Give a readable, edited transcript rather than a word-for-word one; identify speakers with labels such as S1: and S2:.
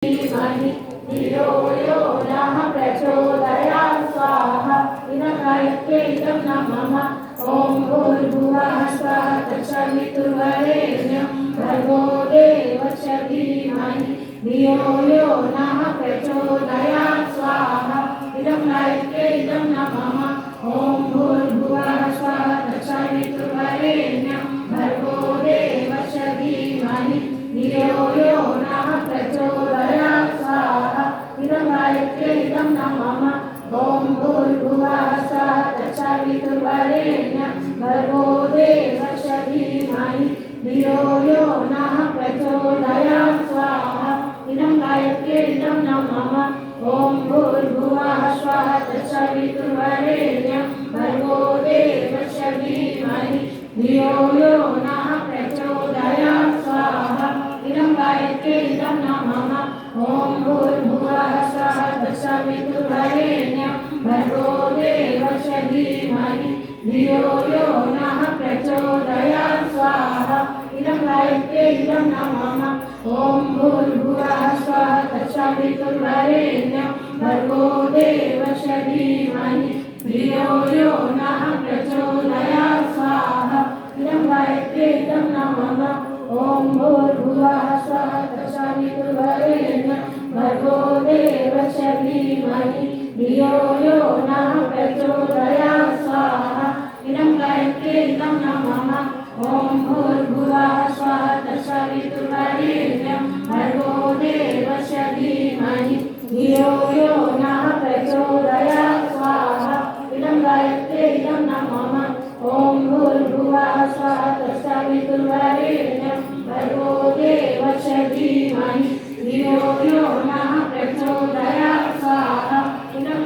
S1: धीमहि धियो यो नः प्रचोदयात् स्वाहा इदं गायत्र्यै इदं नमः ॐ भूर्भुवः स्वः तत्सवितुर्वरेण्यं भर्गो देवस्य धीमहि धियो यो नः प्रचोदयात् स्वाहा इदं गायत्र्यै इदं नमः ॐ भूर्भुवः स्वः तत्सवितुर्वरेण्यं भर्गो देवस्य धीमहि धियो यो नः प्रचोदयात् स्वाहा इदं गायत्र्यै इदं नमः ॐ भूर्भुवः स्वः तत्सवितुर्वरेण्यं भर्गो देवस्य धीमहि धियो यो नः प्रचोदयात् स्वाहा इदं गायत्र्यै इदं नमः ॐ भूर्भुवः स्वः तत्सवितुर्वरेण्यं भर्गो देवस्य धीमहि धियो यो नः प्रचोदयात् स्वाहा इदं गायत्र्यै इदं नमः ॐ भूर्भुवः स्वः तत्सवितुर्वरेण्यं भर्गो देवस्य धीमहि धियो यो नः प्रचोदयात् स्वाहा इदं गायत्र्यै इदं नमः ॐ भूर्भुवः स्वः तत्सवितुर्वरेण्यं भर्गो देवस्य धीमहि धियो यो नः प्रचोदयात् स्वाहा इदं गायत्र्यै इदं नमः ॐ भूर्भुवः स्वः तत्सवितुर्वरेण्यं भर्गो देवस्य धीमहि धियो यो नः प्रचोदयात् स्वाहा इदं गायत्र्यै इदं नमः ॐ भूर्भुवः स्वः तत्सवितुर्वरेण्यं भर्गो देवस्य धीमहि धियो यो नः प्रचोदयात् स्वाहा इदं गायत्र्यै इदं नमः ॐ भूर्भुवः स्वः तत्सवितुर्वरेण्यं भर्गो देवस्य धीमहि